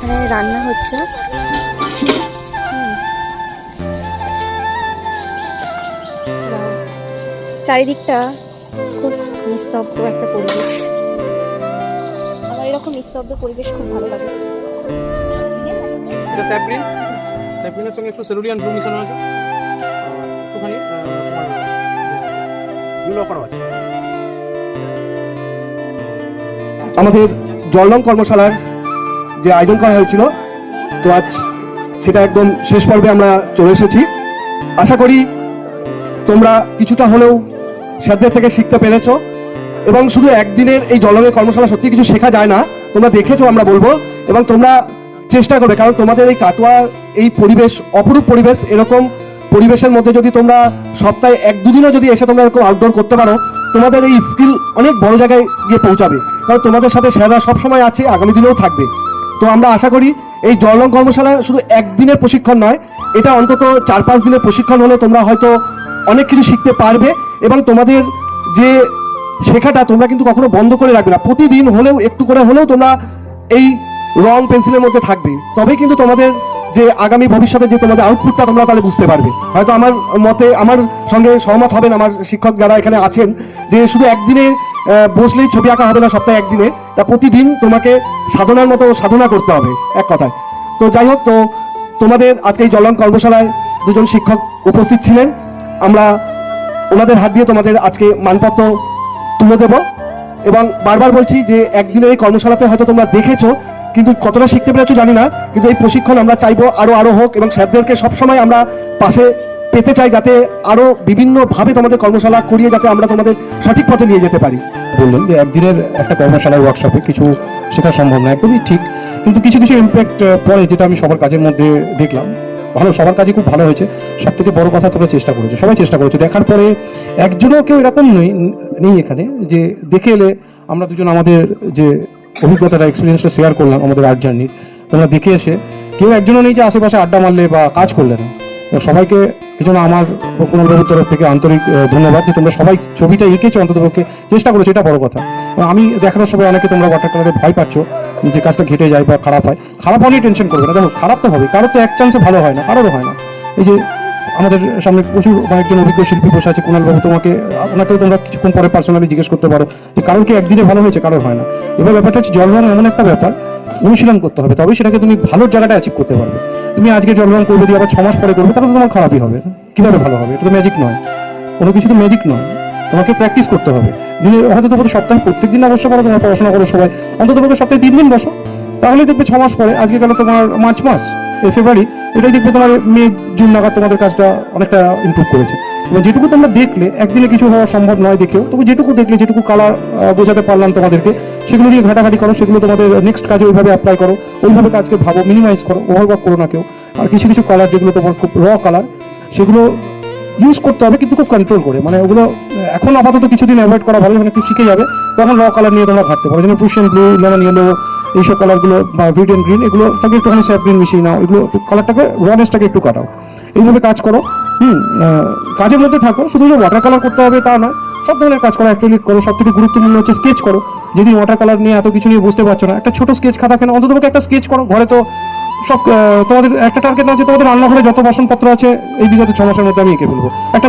এখানে রান্না হচ্ছে। চারিদিকটা খুব নিস্তব্ধ একটা পরিবেশ। আমার এরকম নিস্তব্ধ পরিবেশ খুব ভালো লাগে। এটা স্যাপ্রিন, স্যাপ্রিনের সঙ্গে একটু সেলুরিয়ান ব্লু মিশানো আছে, একটুখানি তোমার ব্লু করা আছে। আমাদের জলরং কর্মশালার যে আয়োজন করা হয়েছিল, তো আজ সেটা একদম শেষ পর্বে আমরা চলে এসেছি। আশা করি তোমরা কিছুটা হলেও স্যারদের থেকে শিখতে পেরেছো, এবং শুধু একদিনের এই জলরঙের কর্মশালা সত্যি কিছু শেখা যায় না, তোমরা দেখেছো আমরা বলবো, এবং তোমরা চেষ্টা করবে, কারণ তোমাদের এই কাটোয়া এই পরিবেশ অপরূপ পরিবেশ, এরকম পরিবেশের মধ্যে যদি তোমরা সপ্তাহে 1-2 দিনও যদি এসে তোমরা এরকম আউটডোর করতে পারো, তোমাদের এই স্কিল অনেক বড় জায়গায় গিয়ে পৌঁছাবে, কারণ তোমাদের সাথে স্যাররা সবসময় আছে, আগামী দিনেও থাকবে। তো আমরা আশা করি এই জলরং কর্মশালা শুধু একদিনের প্রশিক্ষণ নয়, এটা অন্তত 4-5 দিনের প্রশিক্ষণ হলে তোমরা হয়তো অনেক কিছু শিখতে পারবে, এবং তোমাদের যে শেখাটা তোমরা কিন্তু কখনো বন্ধ করে রাখবে না, প্রতিদিন হলেও একটু করে হলেও তোমরা এই রং পেন্সিলের মধ্যে থাকবে, তবে কিন্তু তোমাদের যে আগামী ভবিষ্যতে যে তোমাদের আউটপুটটা তোমরা তাহলে বুঝতে পারবে। হয়তো আমার মতে আমার সঙ্গে সহমত হবেন আমার শিক্ষক যারা এখানে আছেন, যে শুধু একদিনে বসলেই ছবি আঁকা হবে না, সপ্তাহে একদিনে, তা প্রতিদিন তোমাকে সাধনার মতো সাধনা করতে হবে এক কথায়। তো যাই হোক, তো তোমাদের আজকে এই জলরং কর্মশালায় 2জন শিক্ষক উপস্থিত ছিলেন, আমরা ওনাদের হাত দিয়ে তোমাদের আজকে মানপত্র তুলে দেব, এবং বারবার বলছি যে একদিনের এই কর্মশালাতে হয়তো তোমরা দেখেছো, কিন্তু কতটা শিখতে পেরেছো জানি না, কিন্তু এই প্রশিক্ষণ আমরা চাইবো আরো হোক, এবং স্যারদেরকে সবসময় আমরা পাশে পেতে চাই, যাতে আরো বিভিন্নভাবে তোমাদের কর্মশালা করিয়ে যাতে আমরা তোমাদের সঠিক পথে নিয়ে যেতে পারি। বললেন যে একদিনের একটা কর্মশালার ওয়ার্কশপে কিছু শেখা সম্ভব না, একদমই ঠিক, কিন্তু কিছু ইম্প্যাক্ট পড়ে, যেটা আমি সবার কাজের মধ্যে দেখলাম। ভালো, সবার কাজে খুব ভালো হয়েছে। সব থেকে বড় কথা, তোমরা চেষ্টা করেছো, সবাই চেষ্টা করেছো। দেখার পরে একজনও কেউ এরকম নেই এখানে যে দেখে এলে আমরা দুজন আমাদের যে অভিজ্ঞতাটা এক্সপিরিয়েন্সটা শেয়ার করলাম আমাদের আর্ট জার্নির, তোমরা দেখে এসে কেউ একজনও নেই যে আশেপাশে আড্ডা মারলে বা কাজ করলে না। সবাইকে এই জন্য আমার কুণালবাবুর তরফ থেকে আন্তরিক ধন্যবাদ, যে তোমরা সবাই ছবিটা এঁকেছো, অন্ততপক্ষে চেষ্টা করেছো, এটা বড় কথা। আমি দেখানোর সময় অনেকে তোমরা ওয়াটার কালারে ভয় পাচ্ছ যে কাজটা ঘেটে যায় বা খারাপ হয়। খারাপ হলেই টেনশন করবে না, দেখো খারাপ তো হবে, কারোর তো এক চান্সে ভালো হয় না, কারোরও হয় না। এই যে আমাদের সামনে প্রচুর অনেকজন অভিজ্ঞ শিল্পী বসে আছে, কুণালবাবু, ওনাকেও তোমরা কিছুক্ষণ পরে পার্সোনালি জিজ্ঞেস করতে পারো যে কারোর কি একদিনে ভালো হয়েছে, কারোর হয় না। এবার ব্যাপারটা হচ্ছে জলরং এমন একটা ব্যাপার, অনুশীলন করতে হবে, তবেই সেটাকে তুমি ভালো জায়গাটা অ্যাচিভ করতে পারবে। তুমি আজকে জলরং করবে দিয়ে আবার 6 মাস পরে করবে, তাহলে তোমার খারাপই হবে। কিভাবে ভালো হবে? এটা তো ম্যাজিক নয়, কোনো কিছু তো ম্যাজিক নয়, তোমাকে প্র্যাকটিস করতে হবে। দিনে হয়তো তোমাদের সপ্তাহে প্রত্যেক দিন অবশ্য করো, তোমার পড়াশোনা করো সবাই, অন্তত তোমাকে সপ্তাহে 3 দিন বসো, তাহলে দেখবে 6 মাস পরে, আজকে গেল তোমার মার্চ মাস, ফেব্রুয়ারি, এটাই দেখবে তোমার মে জুন নাগাদ তোমাদের কাজটা অনেকটা ইমপ্রুভ করেছে। এবং যেটুকু তোমরা দেখলে, একদিনে কিছু হওয়া সম্ভব নয় দেখেও, তবু যেটুকু দেখলে, যেটুকু কালার বোঝাতে পারলাম তোমাদেরকে, সেগুলো নিয়ে ঘাটাঘাটি করো, সেগুলো তোমাদের নেক্সট কাজে ওইভাবে অ্যাপ্লাই করো, ওইভাবে কাজকে ভাবো, মিনিমাইজ করো, ওভারওয়ার্ক করো না কেউ। আর কিছু কালার যেগুলো তোমার খুব কালার, সেগুলো ইউজ করতে হবে, কিন্তু খুব কন্ট্রোল করে, মানে ওগুলো এখন আপাতত কিছুদিন অ্যাভয়েড করা ভালো, মানে একটু শিখে যাবে, তখন কালার নিয়ে তোমরা ঘাটতে পারো, যেমন প্রুশিয়ান ব্লু, লেমন ইয়েলো, এইসব কালারগুলো বা ভিডিয়ান গ্রিন, এগুলোটাকে একটুখানি স্যাপ গ্রিন মিশিয়ে নাও, এগুলো কালারটাকে রনেসটাকে একটু কাটাও, এইভাবে কাজ করো। কাজের মধ্যে থাকো, শুধু যে ওয়াটার কালার করতে হবে তা নয়, সব ধরনের কাজ করো, অ্যাক্রিলিক করো, সব থেকে গুরুত্বপূর্ণ হচ্ছে স্কেচ করো। যদি ওয়াটার কালার নিয়ে এত কিছু নিয়ে বুঝতে পারছো না, একটা ছোট স্কেচ খাতা কেন, অন্তত একটা স্কেচ করো। ঘরে তো সব তোমাদের একটা টার্গেট আছে, তোমাদের রান্নাঘরে যত বাসনপত্র আছে এই বিগত 6 মাসের মধ্যে আমি এঁকে ফেলবো একটা